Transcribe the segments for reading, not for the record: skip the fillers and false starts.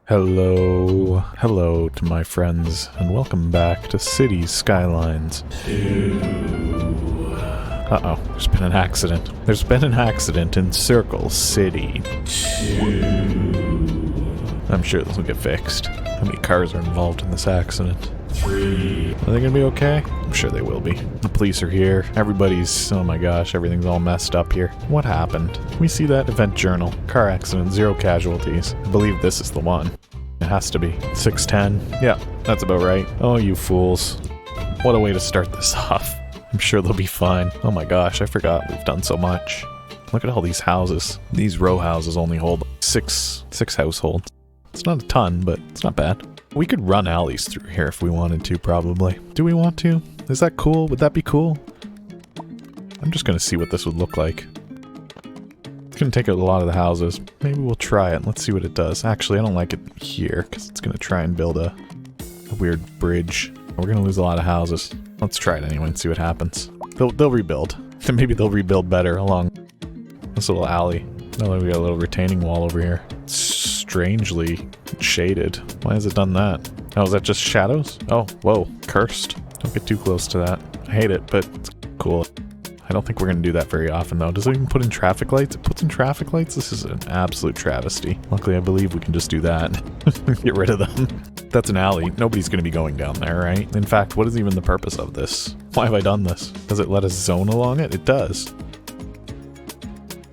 Hello to my friends, and welcome back to Cities Skylines 2. Uh-oh, there's been an accident. There's been an accident in Circle City 2. I'm sure this will get fixed. How many cars are involved in this accident? 3. Are they gonna be okay? I'm sure they will be. The police are here. Everybody's, oh my gosh, everything's all messed up here. What happened? We see that event journal. Car accident, 0 casualties. I believe this is the one. It has to be. 610. Yeah, that's about right. Oh, you fools. What a way to start this off. I'm sure they'll be fine. Oh my gosh, I forgot we've done so much. Look at all these houses. These row houses only hold six households. It's not a ton, but it's not bad. We could run alleys through here if we wanted to, probably. Do we want to? Is that cool? Would that be cool? I'm just gonna see what this would look like. It's gonna take out a lot of the houses. Maybe we'll try it. Let's see what it does. Actually, I don't like it here, because it's gonna try and build a weird bridge. We're gonna lose a lot of houses. Let's try it anyway and see what happens. They'll rebuild. Maybe they'll rebuild better along this little alley. Now that we got a little retaining wall over here. It's strangely shaded. Why has it done that? Oh, is that just shadows? Oh, whoa, cursed. Don't get too close to that. I hate it, but it's cool. I don't think we're going to do that very often, though. Does it even put in traffic lights? It puts in traffic lights? This is an absolute travesty. Luckily, I believe we can just do that. Get rid of them. That's an alley. Nobody's going to be going down there, right? In fact, what is even the purpose of this? Why have I done this? Does it let us zone along it? It does.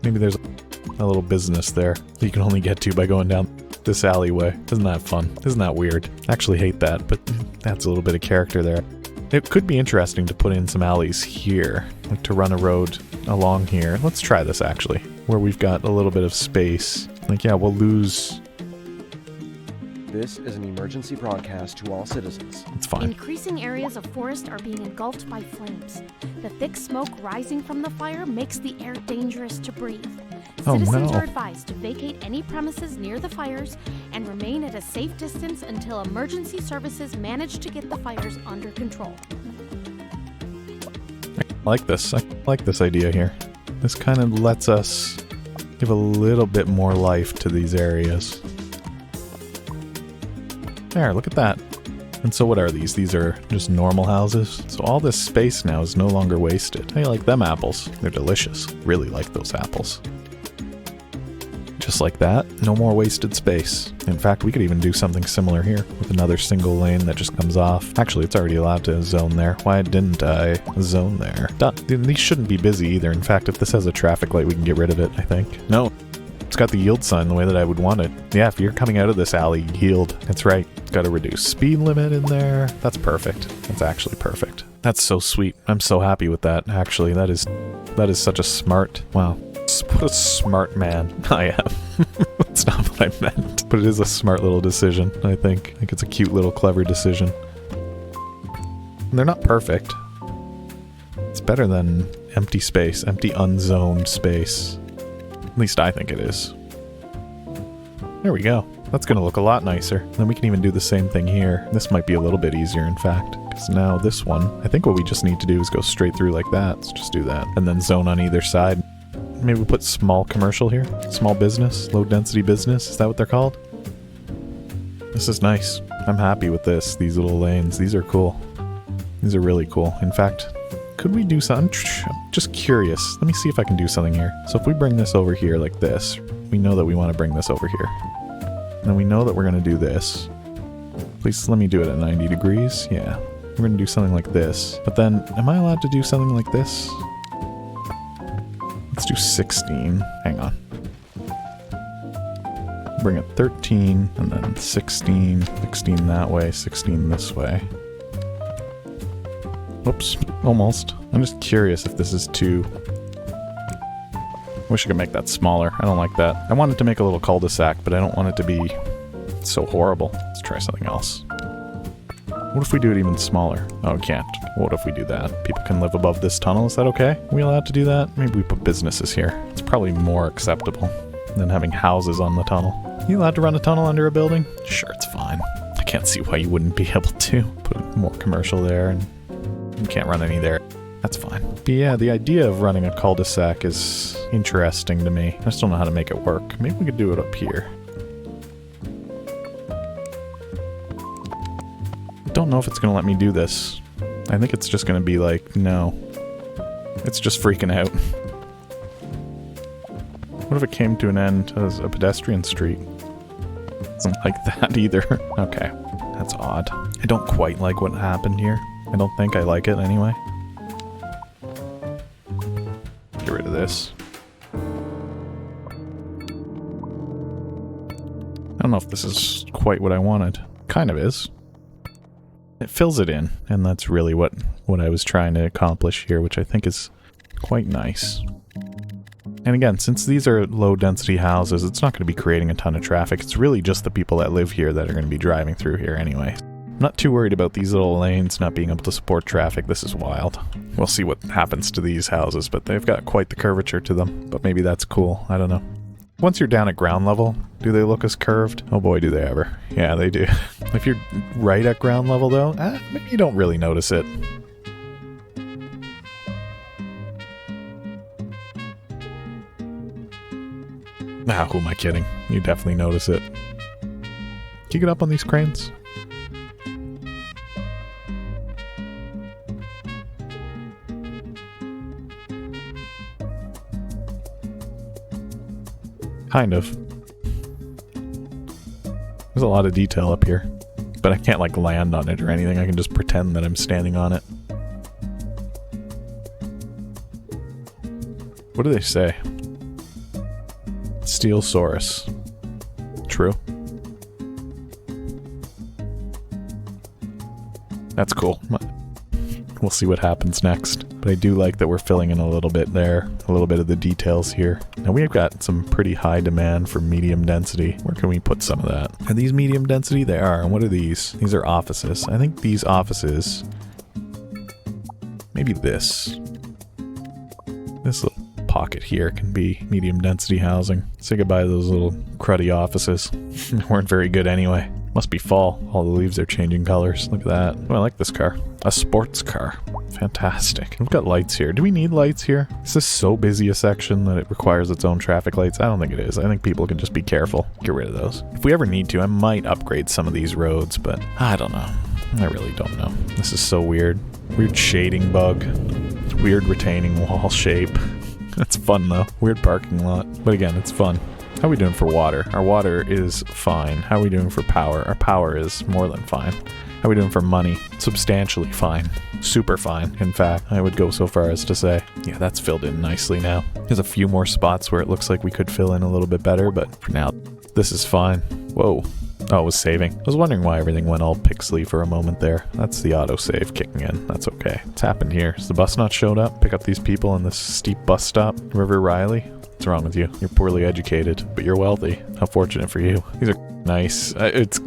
Maybe there's a little business there that you can only get to by going down this alleyway. Isn't that fun? Isn't that weird? I actually hate that, but that's a little bit of character there. It could be interesting to put in some alleys here, like to run a road along here. Let's try this actually, where we've got a little bit of space. Like, yeah, we'll lose. This is an emergency broadcast to all citizens. It's fine. Increasing areas of forest are being engulfed by flames. The thick smoke rising from the fire makes the air dangerous to breathe. Citizens are advised to vacate any premises near the fires and remain at a safe distance until emergency services manage to get the fires under control. I like this. I like this idea here. This kind of lets us give a little bit more life to these areas. There, look at that. And so what are these? These are just normal houses. So all this space now is no longer wasted. I like them apples. They're delicious. Really like those apples. Just like that, no more wasted space. In fact, we could even do something similar here with another single lane that just comes off. Actually, it's already allowed to zone there. Why didn't I zone there? Done. These shouldn't be busy either. In fact, if this has a traffic light, we can get rid of it, I think. No. It's got the yield sign the way that I would want it. Yeah, if you're coming out of this alley, yield. That's right. It's got a reduced speed limit in there. That's perfect. That's actually perfect. That's so sweet. I'm so happy with that, actually. That is such a smart... Wow. What a smart man I am. That's not what I meant. But it is a smart little decision, I think. I think it's a cute little clever decision. And they're not perfect. It's better than empty space, empty unzoned space. At least I think it is. There we go. That's going to look a lot nicer. Then we can even do the same thing here. This might be a little bit easier, in fact. Because now this one, I think what we just need to do is go straight through like that. Let's just do that. And then zone on either side. Maybe we'll put small commercial here. Small business, low density business. Is that what they're called? This is nice. I'm happy with this. These little lanes. These are cool. These are really cool. In fact, could we do something? I'm just curious. Let me see if I can do something here. So if we bring this over here like this, we know that we want to bring this over here. And we know that we're going to do this. Please let me do it at 90 degrees. Yeah. We're going to do something like this. But then, am I allowed to do something like this? Let's do 16. Hang on. Bring it 13, and then 16. 16 that way, 16 this way. Whoops, almost. I'm just curious if this is too... Wish I could make that smaller. I don't like that. I wanted to make a little cul-de-sac, but I don't want it to be so horrible. Let's try something else. What if we do it even smaller? Oh, we can't. What if we do that? People can live above this tunnel. Is that okay? Are we allowed to do that? Maybe we put businesses here. It's probably more acceptable than having houses on the tunnel. Are you allowed to run a tunnel under a building? Sure, it's fine. I can't see why you wouldn't be able to. Put more commercial there, and you can't run any there. That's fine. But yeah, the idea of running a cul-de-sac is interesting to me. I just don't know how to make it work. Maybe we could do it up here. Don't know if it's going to let me do this. I think it's just going to be like, no. It's just freaking out. What if it came to an end as a pedestrian street? Doesn't like that either. Okay, that's odd. I don't quite like what happened here. I don't think I like it anyway. Get rid of this. I don't know if this is quite what I wanted. Kind of is. It fills it in, and that's really what I was trying to accomplish here, which I think is quite nice. And again, since these are low-density houses, it's not going to be creating a ton of traffic. It's really just the people that live here that are going to be driving through here anyway. I'm not too worried about these little lanes not being able to support traffic. This is wild. We'll see what happens to these houses, but they've got quite the curvature to them. But maybe that's cool. I don't know. Once you're down at ground level, do they look as curved? Oh boy, do they ever. Yeah, they do. If you're right at ground level, though, maybe you don't really notice it. Ah, who am I kidding? You definitely notice it. Can you get up on these cranes? Kind of. There's a lot of detail up here. But I can't, like, land on it or anything. I can just pretend that I'm standing on it. What do they say? Steelsaurus. True. That's cool. We'll see what happens next. But I do like that we're filling in a little bit there, a little bit of the details here. Now we've got some pretty high demand for medium density. Where can we put some of that? Are these medium density? They are. And what are these? These are offices. I think these offices, maybe this little pocket here can be medium density housing. Say goodbye to those little cruddy offices. They weren't very good anyway. Must be fall. All the leaves are changing colors. Look at that. Oh, I like this car. A sports car. Fantastic. We've got lights here. Do we need lights here? Is this so busy a section that it requires its own traffic lights? I don't think it is. I think people can just be careful. Get rid of those. If we ever need to, I might upgrade some of these roads, but I don't know. I really don't know. This is so weird. Weird shading bug. Weird retaining wall shape. It's fun though. Weird parking lot. But again, it's fun. How are we doing for water? Our water is fine. How are we doing for power? Our power is more than fine. How are we doing for money? Substantially fine. Super fine, in fact. I would go so far as to say. Yeah, that's filled in nicely now. There's a few more spots where it looks like we could fill in a little bit better, but for now, this is fine. Whoa. Oh, it was saving. I was wondering why everything went all pixely for a moment there. That's the autosave kicking in. That's okay. What's happened here? Has the bus not showed up? Pick up these people on this steep bus stop? River Riley? What's wrong with you? You're poorly educated, but you're wealthy. How fortunate for you. These are nice. It's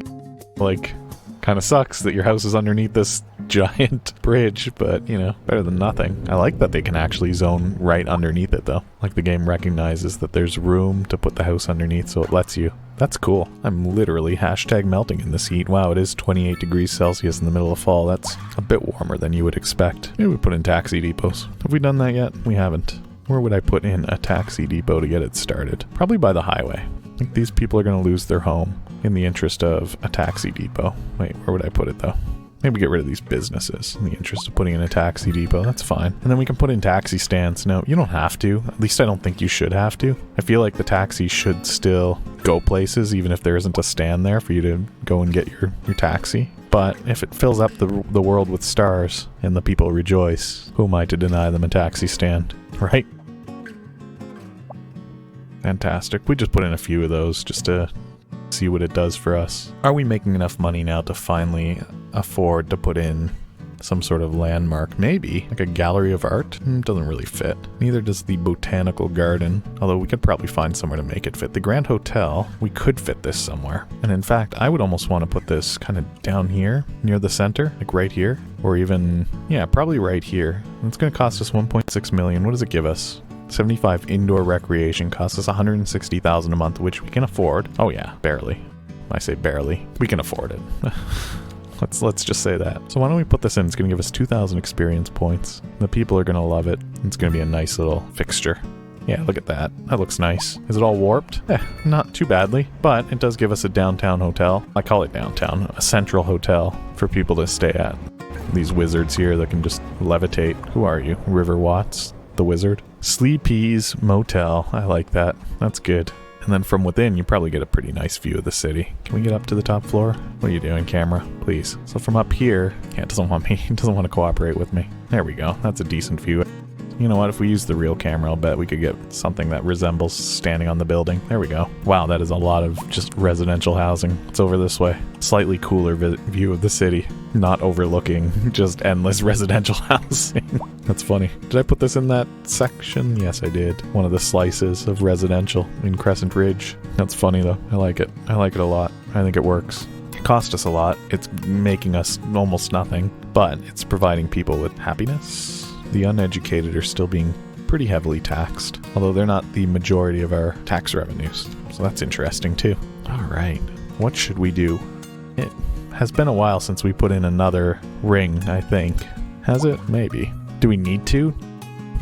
like kind of sucks that your house is underneath this giant bridge, but you know, better than nothing. I like that they can actually zone right underneath it though. Like the game recognizes that there's room to put the house underneath, so it lets you. That's cool. I'm literally #melting in this heat. Wow, it is 28 degrees Celsius in the middle of fall. That's a bit warmer than you would expect. Maybe we put in taxi depots. Have we done that yet? We haven't. Where would I put in a taxi depot to get it started? Probably by the highway. I think these people are going to lose their home in the interest of a taxi depot. Wait, where would I put it though? Maybe get rid of these businesses in the interest of putting in a taxi depot. That's fine. And then we can put in taxi stands. No, you don't have to. At least I don't think you should have to. I feel like the taxi should still go places even if there isn't a stand there for you to go and get your taxi. But if it fills up the world with stars and the people rejoice, who am I to deny them a taxi stand, right? Fantastic. We just put in a few of those just to see what it does for us. Are we making enough money now to finally afford to put in some sort of landmark? Maybe. Like a gallery of art? Doesn't really fit. Neither does the botanical garden, although we could probably find somewhere to make it fit. The Grand Hotel, we could fit this somewhere. And in fact, I would almost want to put this kind of down here, near the center, like right here. Or even, yeah, probably right here. It's going to cost us 1.6 million. What does it give us? 75 indoor recreation costs us $160,000 a month, which we can afford. Oh yeah, barely. I say barely. We can afford it. Let's just say that. So why don't we put this in? It's going to give us 2,000 experience points. The people are going to love it. It's going to be a nice little fixture. Yeah, look at that. That looks nice. Is it all warped? Not too badly, but it does give us a downtown hotel. I call it downtown, a central hotel for people to stay at. These wizards here that can just levitate. Who are you? River Watts, the wizard? Sleepy's Motel. I like that. That's good. And then from within, you probably get a pretty nice view of the city. Can we get up to the top floor? What are you doing, camera? Please. So from up here, yeah, it doesn't want me. It doesn't want to cooperate with me. There we go. That's a decent view. You know what? If we use the real camera, I'll bet we could get something that resembles standing on the building. There we go. Wow, that is a lot of just residential housing. It's over this way. Slightly cooler view of the city. Not overlooking just endless residential housing. That's funny. Did I put this in that section? Yes, I did. One of the slices of residential in Crescent Ridge. That's funny, though. I like it. I like it a lot. I think it works. It cost us a lot. It's making us almost nothing, but it's providing people with happiness. The uneducated are still being pretty heavily taxed, although they're not the majority of our tax revenues. So that's interesting too. All right, what should we do? It has been a while since we put in another ring, I think. Has it? Maybe. Do we need to?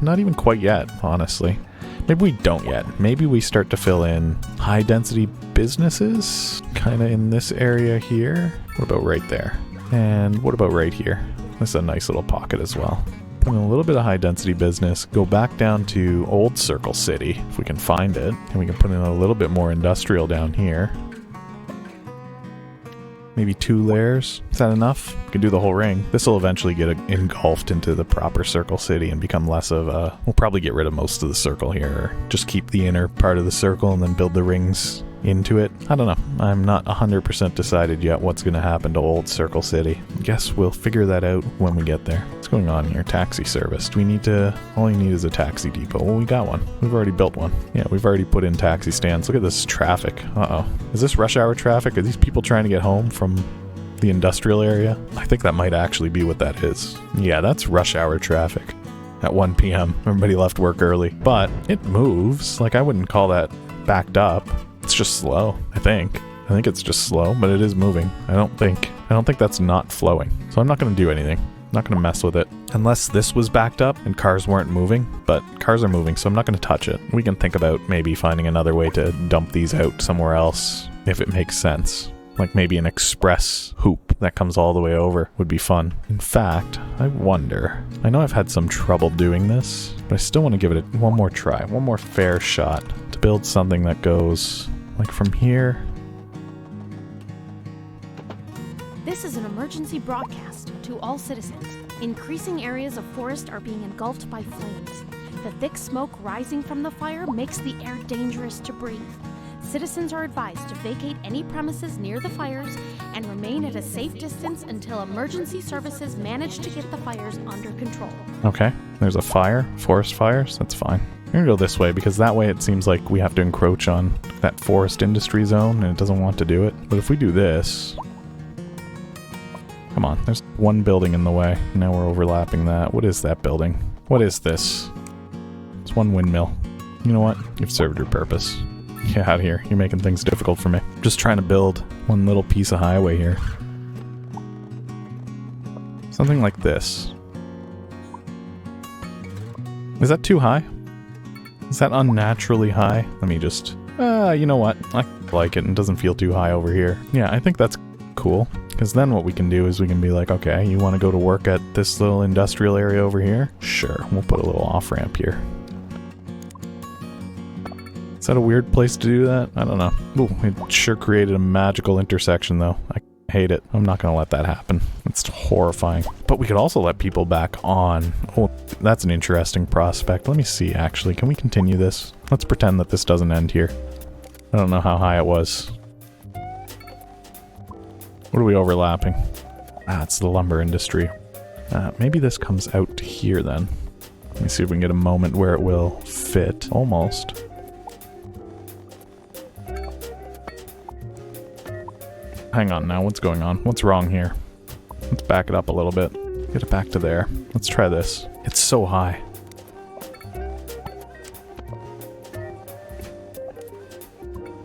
Not even quite yet, honestly. Maybe we don't yet. Maybe we start to fill in high density businesses, kind of in this area here. What about right there? And what about right here? This is a nice little pocket as well. Put in a little bit of high density business, go back down to Old Circle City, if we can find it, and we can put in a little bit more industrial down here. Maybe 2 layers. Is that enough? We can do the whole ring. This will eventually get engulfed into the proper Circle City and become less of a... We'll probably get rid of most of the circle here, or just keep the inner part of the circle and then build the rings into it. I don't know. I'm not 100% decided yet what's going to happen to Old Circle City. Guess we'll figure that out when we get there. What's going on here? Taxi service. Do we need to... All you need is a taxi depot. Well, we got one. We've already built one. Yeah, we've already put in taxi stands. Look at this traffic. Uh-oh. Is this rush hour traffic? Are these people trying to get home from the industrial area? I think that might actually be what that is. Yeah, that's rush hour traffic. At 1 p.m. Everybody left work early. But it moves. Like, I wouldn't call that backed up. It's just slow, I think. I think it's just slow, but it is moving. I don't think that's not flowing. So I'm not going to do anything. I'm not going to mess with it. Unless this was backed up and cars weren't moving. But cars are moving, so I'm not going to touch it. We can think about maybe finding another way to dump these out somewhere else if it makes sense. Like maybe an express hoop that comes all the way over would be fun. In fact, I wonder. I know I've had some trouble doing this, but I still want to give it one more try, one more fair shot to build something that goes like from here. This is an emergency broadcast to all citizens. Increasing areas of forest are being engulfed by flames. The thick smoke rising from the fire makes the air dangerous to breathe. Citizens are advised to vacate any premises near the fires and remain at a safe distance until emergency services manage to get the fires under control. Okay, there's a fire, forest fires, that's fine. I'm gonna go this way because that way it seems like we have to encroach on that forest industry zone and it doesn't want to do it. But if we do this... Come on, there's one building in the way. Now we're overlapping that. What is that building? What is this? It's one windmill. You know what? You've served your purpose. Get out of here. You're making things difficult for me. I'm just trying to build one little piece of highway here. Something like this. Is that too high? Is that unnaturally high? Let me just... you know what? I like it and it doesn't feel too high over here. Yeah, I think that's cool. Because then what we can do is we can be like, okay, you want to go to work at this little industrial area over here? Sure, we'll put a little off-ramp here. Is that a weird place to do that? I don't know. Ooh, it sure created a magical intersection, though. I hate it. I'm not going to let that happen. It's horrifying. But we could also let people back on. Oh, that's an interesting prospect. Let me see, actually. Can we continue this? Let's pretend that this doesn't end here. I don't know how high it was. What are we overlapping? Ah, it's the lumber industry. Maybe this comes out to here, then. Let me see if we can get a moment where it will fit. Almost. Hang on now, what's going on? What's wrong here? Let's back it up a little bit. Get it back to there. Let's try this. It's so high.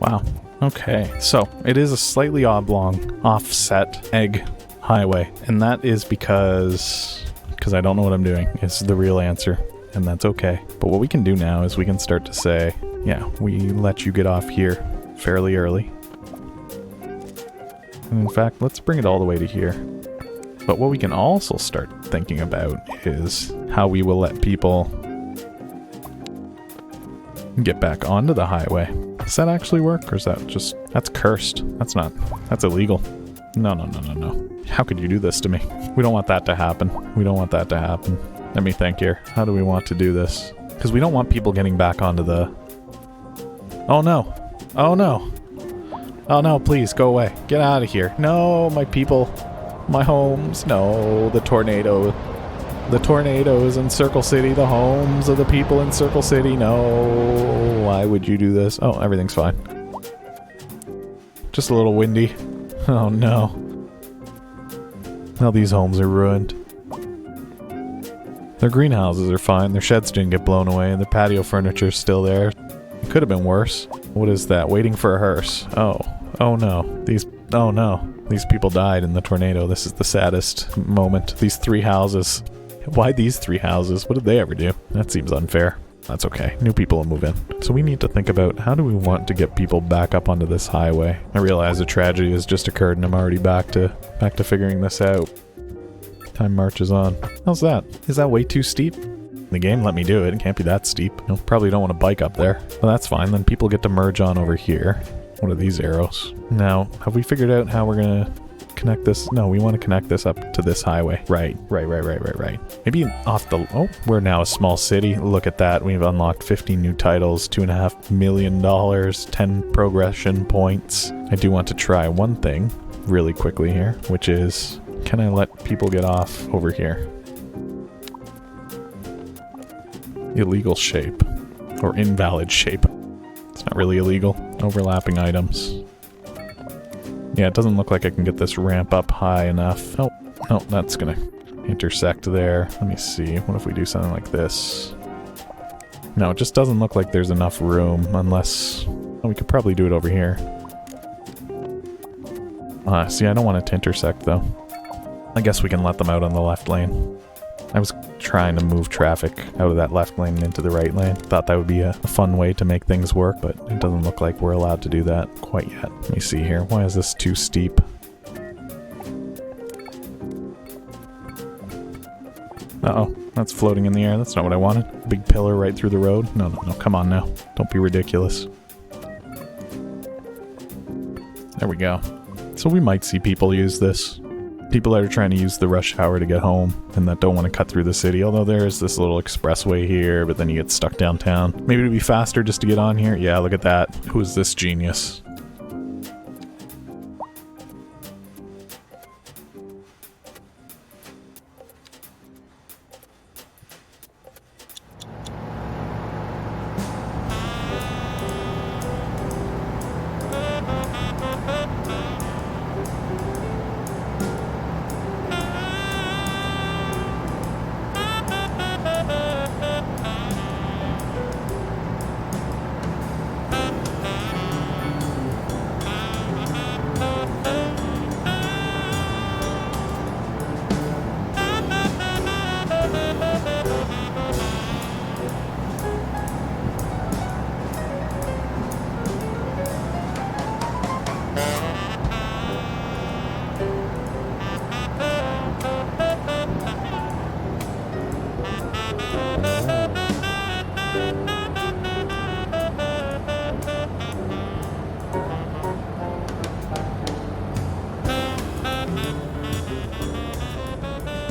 Wow. Okay, so it is a slightly oblong, offset egg highway. And that is because I don't know what I'm doing. It's the real answer. and that's okay. But what we can do now is we can start to say, yeah, we let you get off here fairly early. And in fact, let's bring it all the way to here. But what we can also start thinking about is how we will let people get back onto the highway. Does that actually work, or is that just... That's cursed. That's illegal. No. How could you do this to me? We don't want that to happen. We don't want that to happen. Let me think here. How do we want to do this? Because we don't want people getting back onto the... Oh no. Oh no. Oh no, please, go away. Get out of here. No, my people. My homes. No, the tornado. The tornadoes in Circle City. The homes of the people in Circle City. No. Why would you do this? Oh, everything's fine. Just a little windy. Oh no. Now these homes are ruined. Their greenhouses are fine. Their sheds didn't get blown away. And the patio furniture's still there. It could have been worse. What is that? Waiting for a hearse. Oh. Oh no. Oh no. These people died in the tornado. This is the saddest moment. These 3 houses. Why these 3 houses? What did they ever do? That seems unfair. That's okay. New people will move in. So we need to think about how do we want to get people back up onto this highway. I realize a tragedy has just occurred and I'm already back to figuring this out. Time marches on. How's that? Is that way too steep? The game let me do it. It can't be that steep. Probably don't want to bike up there. Well, that's fine. Then people get to merge on over here. What are these arrows? Now, have we figured out how we're gonna connect this? No, we want to connect this up to this highway. Right. Maybe off the... Oh, we're now a small city. Look at that. We've unlocked 15 new titles, $2.5 million, 10 progression points. I do want to try one thing really quickly here, which is, can I let people get off over here? Illegal shape. Or invalid shape. It's not really illegal. Overlapping items. Yeah, it doesn't look like I can get this ramp up high enough. Oh, no, that's gonna intersect there. Let me see. What if we do something like this? No, it just doesn't look like there's enough room unless... Oh, we could probably do it over here. See, I don't want it to intersect, though. I guess we can let them out on the left lane. I was trying to move traffic out of that left lane and into the right lane. Thought that would be a fun way to make things work, but it doesn't look like we're allowed to do that quite yet. Let me see here. Why is this too steep? Uh-oh. That's floating in the air. That's not what I wanted. Big pillar right through the road. No. Come on now. Don't be ridiculous. There we go. So we might see people use this. People that are trying to use the rush hour to get home and that don't want to cut through the city. Although there is this little expressway here, but then you get stuck downtown. Maybe it'd be faster just to get on here. Yeah, look at that. Who is this genius?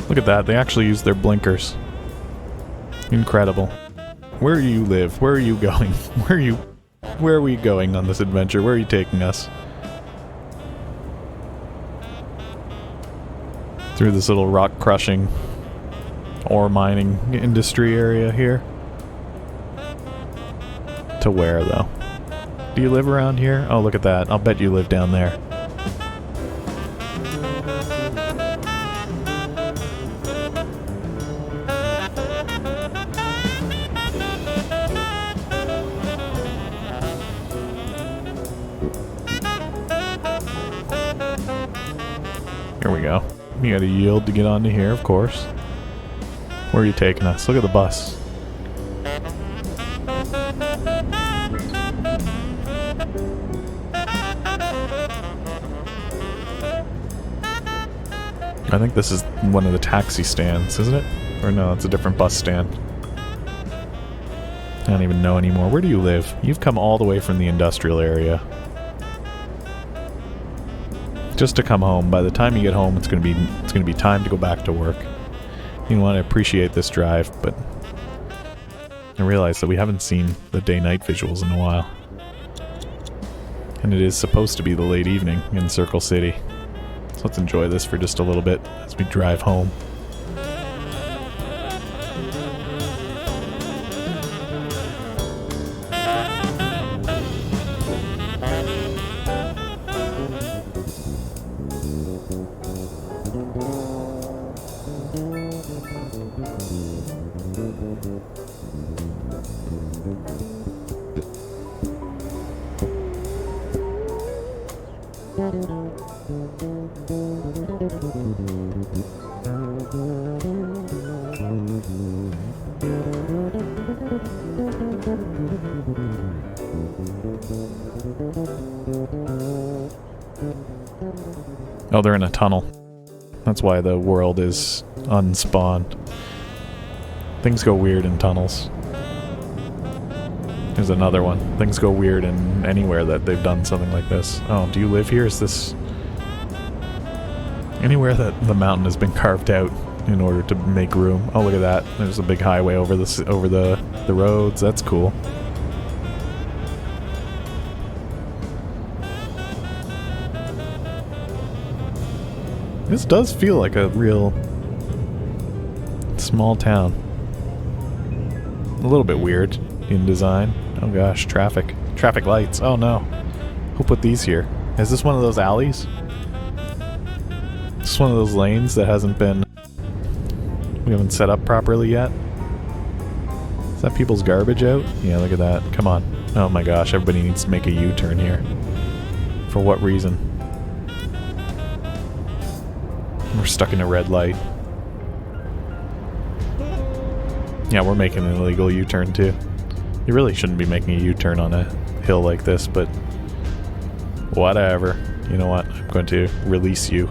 Look at that, they actually use their blinkers. Incredible. Where do you live? Where are you going? Where are we going on this adventure? Where are you taking us? Through this little rock crushing ore mining industry area here. To where though? Do you live around here? Oh, look at that. I'll bet you live down there. Here we go. You gotta yield to get onto here, of course. Where are you taking us? Look at the bus. I think this is one of the taxi stands, isn't it? Or no, it's a different bus stand. I don't even know anymore. Where do you live? You've come all the way from the industrial area. Just to come home. By the time you get home, it's gonna be time to go back to work. You want to appreciate this drive, but I realize that we haven't seen the day-night visuals in a while. And it is supposed to be the late evening in Circle City. So let's enjoy this for just a little bit as we drive home. Oh, they're in a tunnel. That's why the world is unspawned. Things go weird in tunnels. There's another one. Things go weird in anywhere that they've done something like this. Oh, do you live here? Is this... anywhere that the mountain has been carved out in order to make room. Oh, look at that. There's a big highway over the roads. That's cool. This does feel like a real small town. A little bit weird in design. Oh gosh, traffic. Traffic lights. Oh no. Who put these here? Is this one of those alleys? Is this one of those lanes that we haven't set up properly yet? Is that people's garbage out? Yeah, look at that. Come on. Oh my gosh, everybody needs to make a U-turn here. For what reason? We're stuck in a red light. Yeah, we're making an illegal U-turn too. You really shouldn't be making a U-turn on a hill like this, but whatever. You know what? I'm going to release you.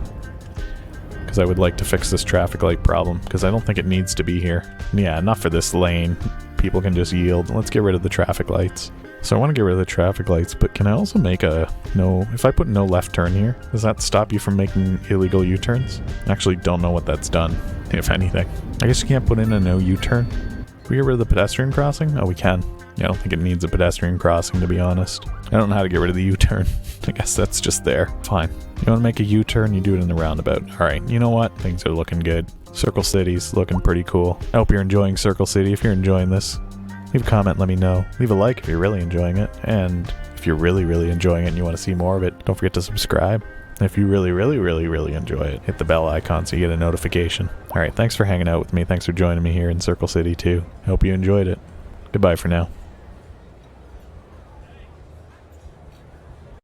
Because I would like to fix this traffic light problem, because I don't think it needs to be here. Yeah, not for this lane. People can just yield. Let's get rid of the traffic lights. So I want to get rid of the traffic lights, but can I also make a no... If I put no left turn here, does that stop you from making illegal U-turns? I actually don't know what that's done, if anything. I guess you can't put in a no U-turn. Can we get rid of the pedestrian crossing? Oh, we can. Yeah, I don't think it needs a pedestrian crossing, to be honest. I don't know how to get rid of the U-turn. I guess that's just there. Fine. You want to make a U-turn, you do it in the roundabout. Alright, you know what? Things are looking good. Circle City's looking pretty cool. I hope you're enjoying Circle City. If you're enjoying this, leave a comment, let me know. Leave a like if you're really enjoying it. And if you're really, really enjoying it and you want to see more of it, don't forget to subscribe. And if you really, really, really, really enjoy it, hit the bell icon so you get a notification. Alright, thanks for hanging out with me. Thanks for joining me here in Circle City too. I hope you enjoyed it. Goodbye for now.